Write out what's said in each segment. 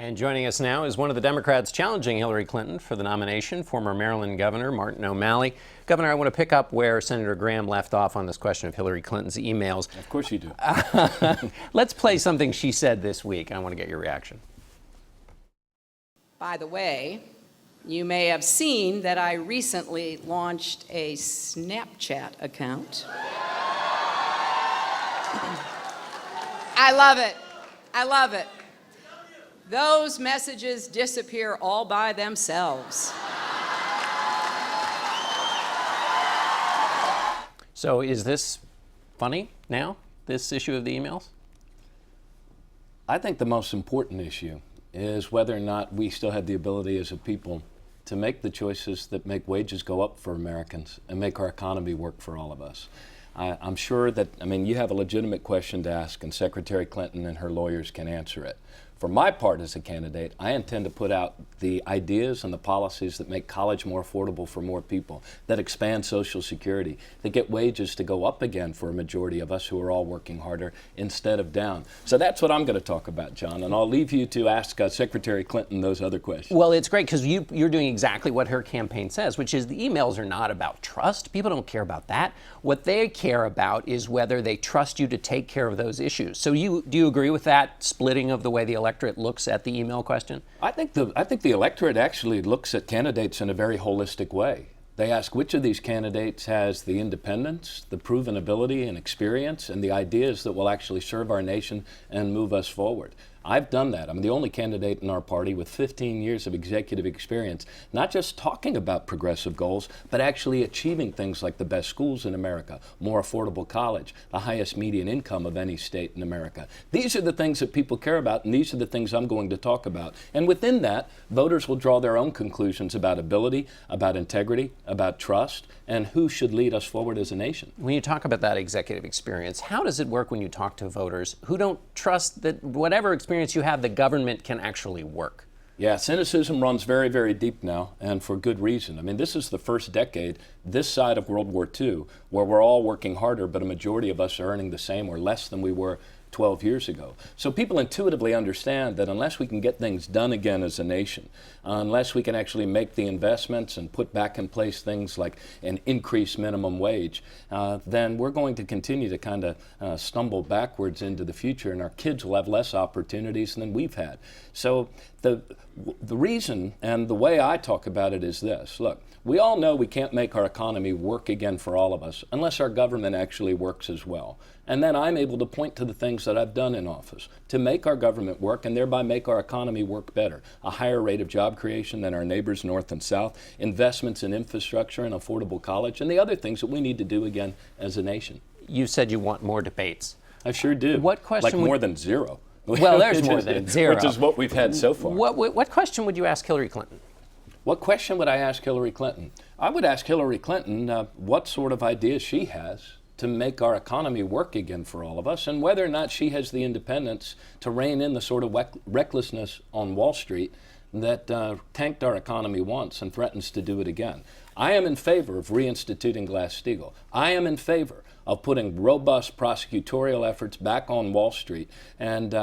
And joining us now is one of the Democrats challenging Hillary Clinton for the nomination, former Maryland Governor Martin O'Malley. Governor, I want to pick up where Senator Graham left off on this question of Hillary Clinton's emails. Of course you do. Let's play something she said this week. I want to get your reaction. By the way, you may have seen that I recently launched a Snapchat account. I love it. I love it. Those messages disappear all by themselves. So is this funny now, this issue of the emails? I think the most important issue is whether or not we still have the ability as a people to make the choices that make wages go up for Americans and make our economy work for all of us. I'm sure that, you have a legitimate question to ask, and Secretary Clinton and her lawyers can answer it. For my part as a candidate, I intend to put out the ideas and the policies that make college more affordable for more people, that expand Social Security, that get wages to go up again for a majority of us who are all working harder instead of down. So that's what I'm going to talk about, John, and I'll leave you to ask Secretary Clinton those other questions. Well, it's great because you're doing exactly what her campaign says, which is the emails are not about trust. People don't care about that. What they care about is whether they trust you to take care of those issues. So do you agree with that splitting of the way the electorate looks at the email question? I think the electorate actually looks at candidates in a very holistic way. They ask which of these candidates has the independence, the proven ability and experience, and the ideas that will actually serve our nation and move us forward. I've done that. I'm the only candidate in our party with 15 years of executive experience, not just talking about progressive goals, but actually achieving things like the best schools in America, more affordable college, the highest median income of any state in America. These are the things that people care about, and these are the things I'm going to talk about. And within that, voters will draw their own conclusions about ability, about integrity, about trust, and who should lead us forward as a nation. When you talk about that executive experience, how does it work when you talk to voters who don't trust that whatever experience you have, the government can actually work? Yeah, cynicism runs very, very deep now, and for good reason. This is the first decade, this side of World War II, where we're all working harder, but a majority of us are earning the same or less than we were 12 years ago. So people intuitively understand that unless we can get things done again as a nation, unless we can actually make the investments and put back in place things like an increased minimum wage, then we're going to continue to kind of stumble backwards into the future, and our kids will have less opportunities than we've had. So the reason and the way I talk about it is this. Look, we all know we can't make our economy work again for all of us unless our government actually works as well. And then I'm able to point to the things that I've done in office to make our government work and thereby make our economy work better. A higher rate of job creation than our neighbors north and south, investments in infrastructure and affordable college, and the other things that we need to do again as a nation. You said you want more debates. I sure do. What question more than zero. Well, there's more than zero. Which is what we've had so far. What question would you ask Hillary Clinton? What question would I ask Hillary Clinton? I would ask Hillary Clinton what sort of ideas she has to make our economy work again for all of us, and whether or not she has the independence to rein in the sort of recklessness on Wall Street that tanked our economy once and threatens to do it again. I am in favor of reinstituting Glass-Steagall. I am in favor of putting robust prosecutorial efforts back on Wall Street. And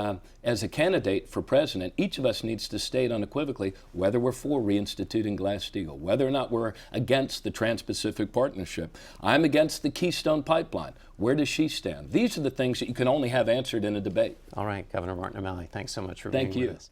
as a candidate for president, each of us needs to state unequivocally whether we're for reinstituting Glass-Steagall, whether or not we're against the Trans-Pacific Partnership. I'm against the Keystone Pipeline. Where does she stand? These are the things that you can only have answered in a debate. All right, Governor Martin O'Malley, thanks so much for being with us.